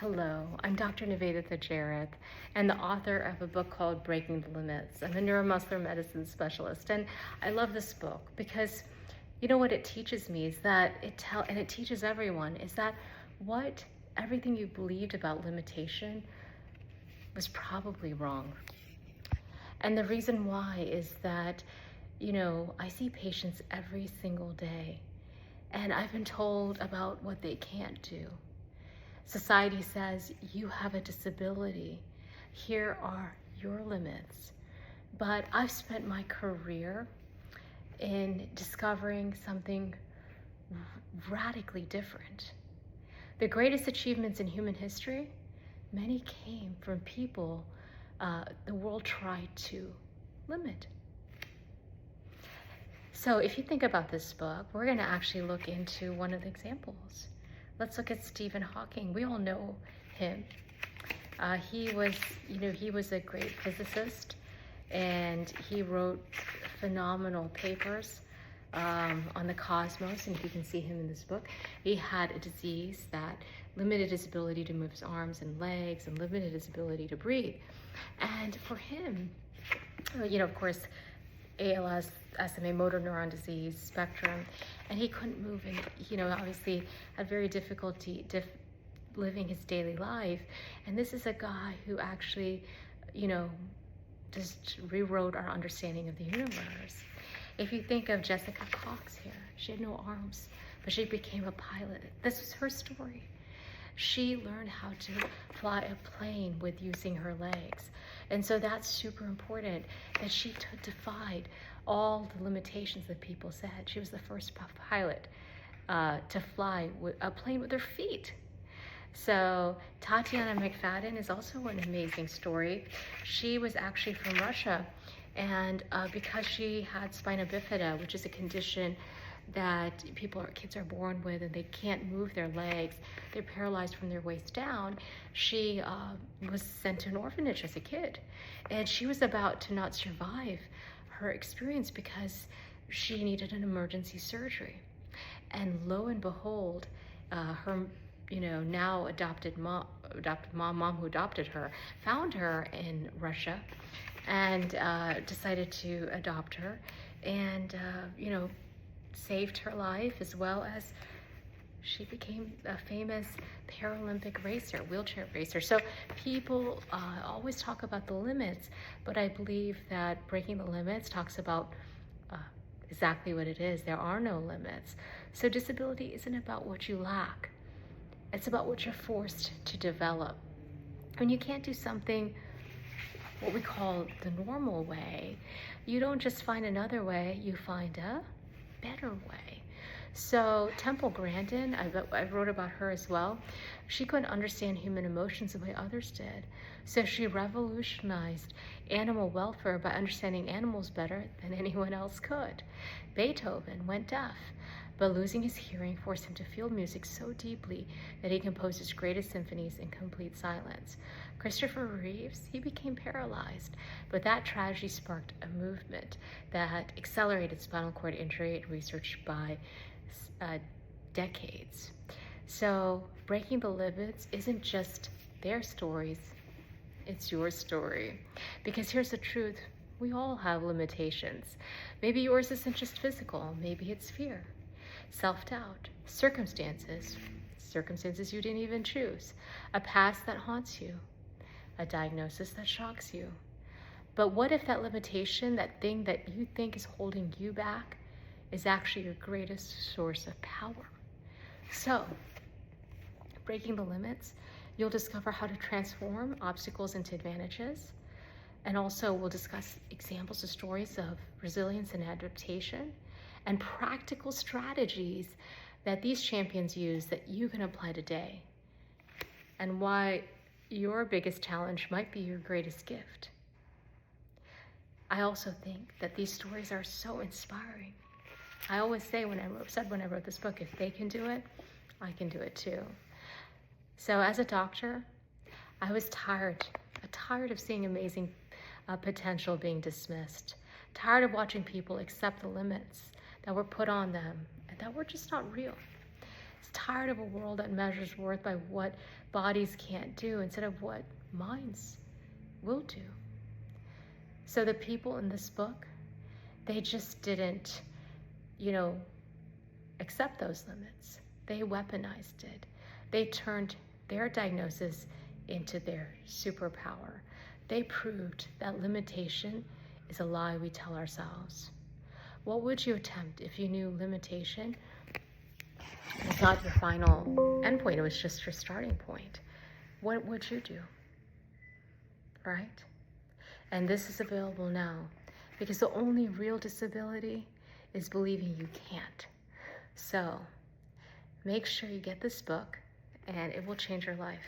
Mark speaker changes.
Speaker 1: Hello, I'm Dr. Nivedita Jerath and the author of a book called Breaking the Limits. I'm a neuromuscular medicine specialist, and I love this book because you know what it teaches me is that it teaches everyone is that what everything you believed about limitation was probably wrong. And the reason why is that, I see patients every single day, and I've been told about what they can't do. Society says you have a disability. Here are your limits. But I've spent my career in discovering something radically different. The greatest achievements in human history, many came from people the world tried to limit. So if you think about this book, we're going to actually look into one of the examples. Let's look at Stephen Hawking. We all know him. He was a great physicist, and he wrote phenomenal papers on the cosmos, and you can see him in this book. He had a disease that limited his ability to move his arms and legs and limited his ability to breathe. And for him, of course, ALS, SMA, motor neuron disease, spectrum, and he couldn't move, and obviously had very difficulty living his daily life. And this is a guy who actually, just rewrote our understanding of the universe. If you think of Jessica Cox here, she had no arms, but she became a pilot. This was her story. She learned how to fly a plane with using her legs. And so that's super important, that she defied all the limitations that people said. She was the first pilot to fly a plane with her feet. So Tatiana McFadden is also an amazing story. She was actually from Russia, and because she had spina bifida, which is a condition that kids are born with, and they can't move their legs, they're paralyzed from their waist down. She was sent to an orphanage as a kid, and she was about to not survive her experience because she needed an emergency surgery. And lo and behold, her now adopted mom who adopted her, found her in Russia and decided to adopt her, and saved her life, as well as she became a famous Paralympic racer, wheelchair racer. So people always talk about the limits, but I believe that Breaking the Limits talks about exactly what it is. There are no limits. So disability isn't about what you lack. It's about what you're forced to develop. When you can't do something what we call the normal way, you don't just find another way, you find a better way. So Temple Grandin, I wrote about her as well. She couldn't understand human emotions the way others did. So she revolutionized animal welfare by understanding animals better than anyone else could. Beethoven went deaf, but losing his hearing forced him to feel music so deeply that he composed his greatest symphonies in complete silence. Christopher Reeves, he became paralyzed, but that tragedy sparked a movement that accelerated spinal cord injury research by decades. So Breaking the Limits isn't just their stories, it's your story. Because here's the truth, we all have limitations. Maybe yours isn't just physical, maybe it's fear, self-doubt, circumstances you didn't even choose, a past that haunts you, a diagnosis that shocks you. But what if that limitation, that thing that you think is holding you back, is actually your greatest source of power? So, Breaking the Limits, you'll discover how to transform obstacles into advantages. And also we'll discuss examples of stories of resilience and adaptation and practical strategies that these champions use that you can apply today, and why your biggest challenge might be your greatest gift. I also think that these stories are so inspiring. I always say when I wrote this book, if they can do it, I can do it too. So as a doctor, I was tired of seeing amazing potential being dismissed, tired of watching people accept the limits that were put on them and that were just not real. It's tired of a world that measures worth by what bodies can't do instead of what minds will do. So the people in this book, they just didn't, accept those limits. They weaponized it. They turned their diagnosis into their superpower. They proved that limitation is a lie we tell ourselves. What would you attempt if you knew limitation was not your final endpoint, it was just your starting point? What would you do? Right? And this is available now, because the only real disability is believing you can't. So make sure you get this book, and it will change your life.